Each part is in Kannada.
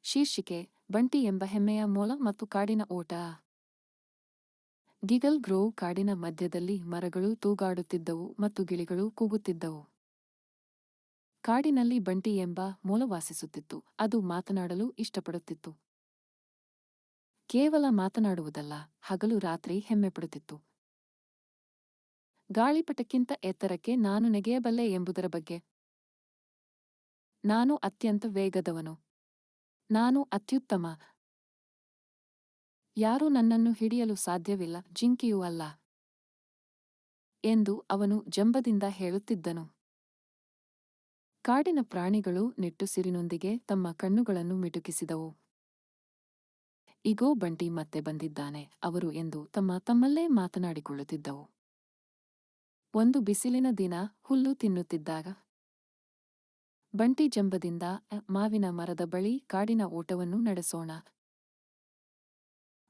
ಶೀರ್ಷಿಕೆ ಬಂಟಿ ಎಂಬ ಹೆಮ್ಮೆಯ ಮೊಲ ಮತ್ತು ಕಾಡಿನ ಓಟ. ಗಿಗಲ್ ಗ್ರೋವ್ ಕಾಡಿನ ಮಧ್ಯದಲ್ಲಿ ಮರಗಳು ತೂಗಾಡುತ್ತಿದ್ದವು ಮತ್ತು ಗಿಳಿಗಳು ಕೂಗುತ್ತಿದ್ದವು. ಕಾಡಿನಲ್ಲಿ ಬಂಟಿ ಎಂಬ ಮೊಲ ವಾಸಿಸುತ್ತಿತ್ತು. ಅದು ಮಾತನಾಡಲು ಇಷ್ಟಪಡುತ್ತಿತ್ತು. ಕೇವಲ ಮಾತನಾಡುವುದಲ್ಲ, ಹಗಲು ರಾತ್ರಿ ಹೆಮ್ಮೆಪಡುತ್ತಿತ್ತು. ಗಾಳಿಪಟಕ್ಕಿಂತ ಎತ್ತರಕ್ಕೆ ನಾನು ನೆಗೆಯಬಲ್ಲೆ ಎಂಬುದರ ಬಗ್ಗೆ. ನಾನು ಅತ್ಯಂತ ವೇಗದವನು. ನಾನು ಅತ್ಯುತ್ತಮ. ಯಾರೂ ನನ್ನನ್ನು ಹಿಡಿಯಲು ಸಾಧ್ಯವಿಲ್ಲ, ಜಿಂಕೆಯೂ ಅಲ್ಲ ಎಂದು ಅವನು ಜಂಬದಿಂದ ಹೇಳುತ್ತಿದ್ದನು. ಕಾಡಿನ ಪ್ರಾಣಿಗಳು ನಿಟ್ಟುಸಿರಿನೊಂದಿಗೆ ತಮ್ಮ ಕಣ್ಣುಗಳನ್ನು ಮಿಟುಕಿಸಿದವು. ಇಗೋ, ಬಂಟಿ ಮತ್ತೆ ಬಂದಿದ್ದಾನೆ ಅವರು ಎಂದು ತಮ್ಮಲ್ಲೇ ಮಾತನಾಡಿಕೊಳ್ಳುತ್ತಿದ್ದವು. ಒಂದು ಬಿಸಿಲಿನ ದಿನ ಹುಲ್ಲು ತಿನ್ನುತ್ತಿದ್ದಾಗ ಬಂಟಿ ಜಂಬದಿಂದ, ಮಾವಿನ ಮರದ ಬಳಿ ಕಾಡಿನ ಓಟವನ್ನು ನಡೆಸೋಣ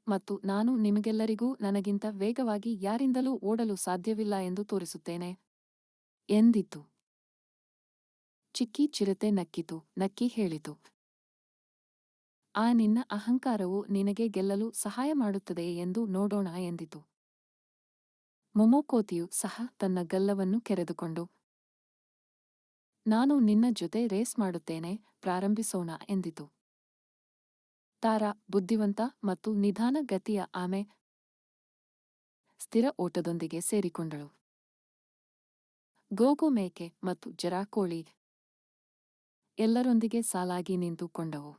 ಮತ್ತು ನಾನು ನಿಮಗೆಲ್ಲರಿಗೂ ನನಗಿಂತ ವೇಗವಾಗಿ ಯಾರಿಂದಲೂ ಓಡಲು ಸಾಧ್ಯವಿಲ್ಲ ಎಂದು ತೋರಿಸುತ್ತೇನೆ ಎಂದಿತು. ಚಿಕ್ಕಿ ಚಿರತೆ ನಕ್ಕಿ ಹೇಳಿತು, ಆ ನಿನ್ನ ಅಹಂಕಾರವು ನಿನಗೆ ಗೆಲ್ಲಲು ಸಹಾಯ ಮಾಡುತ್ತದೆಯೇ ಎಂದು ನೋಡೋಣ ಎಂದಿತು. ಮೊಮೊಕೋತಿಯು ಸಹ ತನ್ನ ಗಲ್ಲವನ್ನು ಕೆರೆದುಕೊಂಡು, ನಾನು ನಿನ್ನ ಜೊತೆ ರೇಸ್ ಮಾಡುತ್ತೇನೆ, ಪ್ರಾರಂಭಿಸೋಣ ಎಂದಿತು. ತಾರಾ ಬುದ್ಧಿವಂತ ಮತ್ತು ನಿಧಾನ ಗತಿಯ ಆಮೆ ಸ್ಥಿರ ಓಟದೊಂದಿಗೆ ಸೇರಿಕೊಂಡಳು. ಗೋಗೋ ಮೇಕೆ ಮತ್ತು ಜರಾ ಕೋಳಿ ಎಲ್ಲರೊಂದಿಗೆ ಸಾಲಾಗಿ ನಿಂತುಕೊಂಡವು.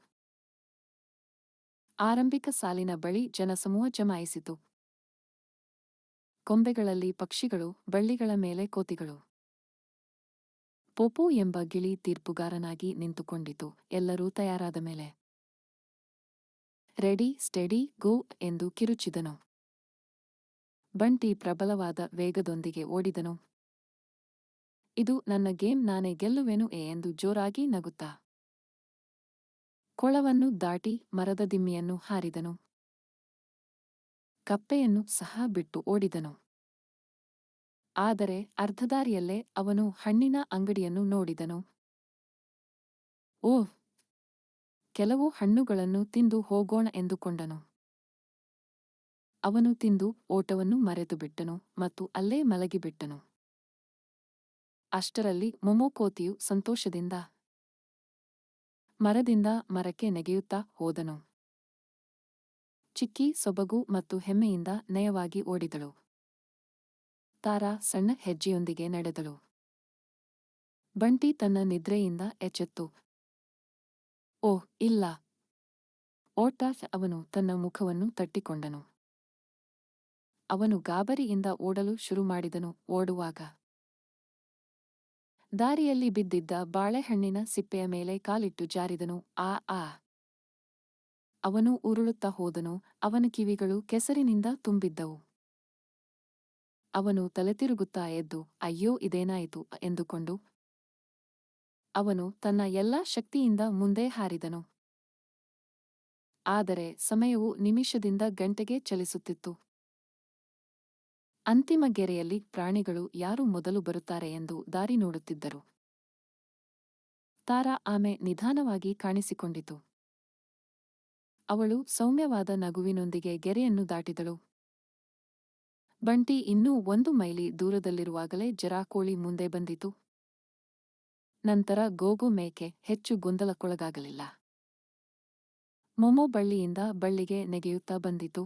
ಆರಂಭಿಕ ಸಾಲಿನ ಬಳಿ ಜನಸಮೂಹ ಜಮಾಯಿಸಿತು. ಕೊಂಬೆಗಳಲ್ಲಿ ಪಕ್ಷಿಗಳು, ಬಳ್ಳಿಗಳ ಮೇಲೆ ಕೋತಿಗಳು. ಪೋಪೋ ಎಂಬ ಗಿಳಿ ತೀರ್ಪುಗಾರನಾಗಿ ನಿಂತುಕೊಂಡಿತು. ಎಲ್ಲರೂ ತಯಾರಾದ ಮೇಲೆ ರೆಡಿ, ಸ್ಟೆಡಿ, ಗೋ ಎಂದು ಕಿರುಚಿದನು. ಬಂಟಿ ಪ್ರಬಲವಾದ ವೇಗದೊಂದಿಗೆ ಓಡಿದನು. ಇದು ನನ್ನ ಗೇಮ್, ನಾನೇ ಗೆಲ್ಲುವೆನು ಎಂದು ಜೋರಾಗಿ ನಗುತ್ತಾ ಕೊಳವನ್ನು ದಾಟಿ ಮರದ ದಿಮ್ಮಿಯನ್ನು ಹಾರಿದನು. ಕಪ್ಪೆಯನ್ನು ಸಹ ಬಿಟ್ಟು ಓಡಿದನು. ಆದರೆ ಅರ್ಧದಾರಿಯಲ್ಲೇ ಅವನು ಹಣ್ಣಿನ ಅಂಗಡಿಯನ್ನು ನೋಡಿದನು. ಓಹ್, ಕೆಲವು ಹಣ್ಣುಗಳನ್ನು ತಿಂದು ಹೋಗೋಣ ಎಂದುಕೊಂಡನು. ಅವನು ತಿಂದು ಓಟವನ್ನು ಮರೆತುಬಿಟ್ಟನು ಮತ್ತು ಅಲ್ಲೇ ಮಲಗಿಬಿಟ್ಟನು. ಅಷ್ಟರಲ್ಲಿ ಮೊಮೊಕೋತಿಯು ಸಂತೋಷದಿಂದ ಮರದಿಂದ ಮರಕ್ಕೆ ನೆಗೆಯುತ್ತಾ ಹೋದನು. ಚಿಕ್ಕಿ ಸೊಬಗು ಮತ್ತು ಹೆಮ್ಮೆಯಿಂದ ನಯವಾಗಿ ಓಡಿದಳು. ತಾರಾ ಸಣ್ಣ ಹೆಜ್ಜೆಯೊಂದಿಗೆ ನಡೆದಳು. ಬಂಟಿ ತನ್ನ ನಿದ್ರೆಯಿಂದ ಎಚ್ಚೆತ್ತು. ಓಹ್ ಇಲ್ಲ! ಓಟ! ಅವನು ತನ್ನ ಮುಖವನ್ನು ತಟ್ಟಿಕೊಂಡನು. ಅವನು ಗಾಬರಿಯಿಂದ ಓಡಲು ಶುರುಮಾಡಿದನು. ಓಡುವಾಗ ದಾರಿಯಲ್ಲಿ ಬಿದ್ದಿದ್ದ ಬಾಳೆಹಣ್ಣಿನ ಸಿಪ್ಪೆಯ ಮೇಲೆ ಕಾಲಿಟ್ಟು ಜಾರಿದನು. ಆ ಅವನು ಉರುಳುತ್ತಾ ಹೋದನು. ಅವನ ಕಿವಿಗಳು ಕೆಸರಿನಿಂದ ತುಂಬಿದ್ದವು. ಅವನು ತಲೆತಿರುಗುತ್ತಾ ಎದ್ದು, ಅಯ್ಯೋ, ಇದೇನಾಯಿತು ಎಂದುಕೊಂಡು ಅವನು ತನ್ನ ಎಲ್ಲಾ ಶಕ್ತಿಯಿಂದ ಮುಂದೆ ಹಾರಿದನು. ಆದರೆ ಸಮಯವು ನಿಮಿಷದಿಂದ ಗಂಟೆಗೆ ಚಲಿಸುತ್ತಿತ್ತು. ಅಂತಿಮ ಗೆರೆಯಲ್ಲಿ ಪ್ರಾಣಿಗಳು ಯಾರು ಮೊದಲು ಬರುತ್ತಾರೆ ಎಂದು ದಾರಿ ನೋಡುತ್ತಿದ್ದರು. ತಾರಾ ಆಮೆ ನಿಧಾನವಾಗಿ ಕಾಣಿಸಿಕೊಂಡಿತು. ಅವಳು ಸೌಮ್ಯವಾದ ನಗುವಿನೊಂದಿಗೆ ಗೆರೆಯನ್ನು ದಾಟಿದಳು. ಬಂಟಿ ಇನ್ನೂ 1 ಮೈಲಿ ದೂರದಲ್ಲಿರುವಾಗಲೇ ಜರಾ ಕೋಳಿ ಮುಂದೆ ಬಂದಿತು. ನಂತರ ಗೋಗೋ ಮೇಕೆ ಹೆಚ್ಚು ಗೊಂದಲಕ್ಕೊಳಗಾಗಲಿಲ್ಲ. ಮೊಮೊ ಬಳ್ಳಿಯಿಂದ ಬಳ್ಳಿಗೆ ನೆಗೆಯುತ್ತಾ ಬಂದಿತು.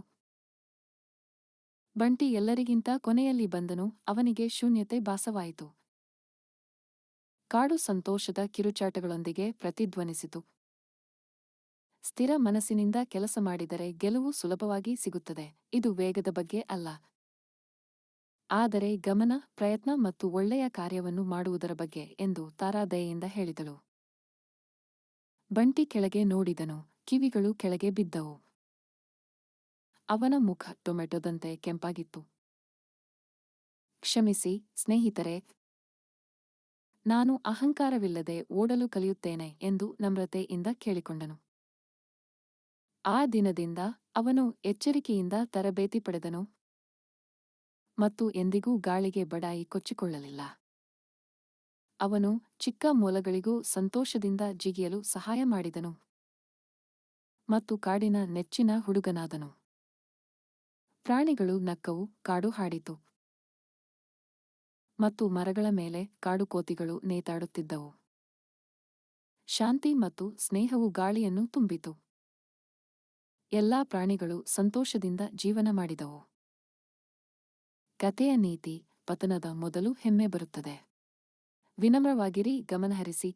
ಬಂಟಿ ಎಲ್ಲರಿಗಿಂತ ಕೊನೆಯಲ್ಲಿ ಬಂದನು. ಅವನಿಗೆ ಶೂನ್ಯತೆ ಭಾಸವಾಯಿತು. ಕಾಡು ಸಂತೋಷದ ಕಿರುಚಾಟಗಳೊಂದಿಗೆ ಪ್ರತಿಧ್ವನಿಸಿತು. ಸ್ಥಿರ ಮನಸ್ಸಿನಿಂದ ಕೆಲಸ ಮಾಡಿದರೆ ಗೆಲುವು ಸುಲಭವಾಗಿ ಸಿಗುತ್ತದೆ. ಇದು ವೇಗದ ಬಗ್ಗೆ ಅಲ್ಲ, ಆದರೆ ಗಮನ, ಪ್ರಯತ್ನ ಮತ್ತು ಒಳ್ಳೆಯ ಕಾರ್ಯವನ್ನು ಮಾಡುವುದರ ಬಗ್ಗೆ ಎಂದು ತಾರಾ ದಯೆಯಿಂದ ಹೇಳಿದಳು. ಬಂಟಿ ಕೆಳಗೆ ನೋಡಿದನು. ಕಿವಿಗಳು ಕೆಳಗೆ ಬಿದ್ದವು. ಅವನ ಮುಖ ಟೊಮೆಟೊದಂತೆ ಕೆಂಪಾಗಿತ್ತು. ಕ್ಷಮಿಸಿ, ಸ್ನೇಹಿತರೆ. ನಾನು ಅಹಂಕಾರವಿಲ್ಲದೆ ಓಡಲು ಕಲಿಯುತ್ತೇನೆ ಎಂದು ನಮ್ರತೆಯಿಂದ ಕೇಳಿಕೊಂಡನು. ಆ ದಿನದಿಂದ ಅವನು ಎಚ್ಚರಿಕೆಯಿಂದ ತರಬೇತಿ ಪಡೆದನು ಮತ್ತು ಎಂದಿಗೂ ಗಾಳಿಗೆ ಬಡಾಯಿ ಕೊಚ್ಚಿಕೊಳ್ಳಲಿಲ್ಲ. ಅವನು ಚಿಕ್ಕ ಮೊಲಗಳಿಗೂ ಸಂತೋಷದಿಂದ ಜಿಗಿಯಲು ಸಹಾಯ ಮಾಡಿದನು. ಮತ್ತು ಕಾಡಿನ ನೆಚ್ಚಿನ ಹುಡುಗನಾದನು. ಪ್ರಾಣಿಗಳು ನಕ್ಕವು, ಕಾಡು ಹಾಡಿತು. ಮತ್ತು ಮರಗಳ ಮೇಲೆ ಕಾಡುಕೋತಿಗಳು ನೇತಾಡುತ್ತಿದ್ದವು. ಶಾಂತಿ ಮತ್ತು ಸ್ನೇಹವು ಗಾಳಿಯನ್ನು ತುಂಬಿತು. ಎಲ್ಲಾ ಪ್ರಾಣಿಗಳು ಸಂತೋಷದಿಂದ ಜೀವನ ಮಾಡಿದವು. ಕಥೆಯ ನೀತಿ: ಪತನದ ಮೊದಲು ಹೆಮ್ಮೆ ಬರುತ್ತದೆ. ವಿನಮ್ರವಾಗಿರಿ, ಗಮನಹರಿಸಿ,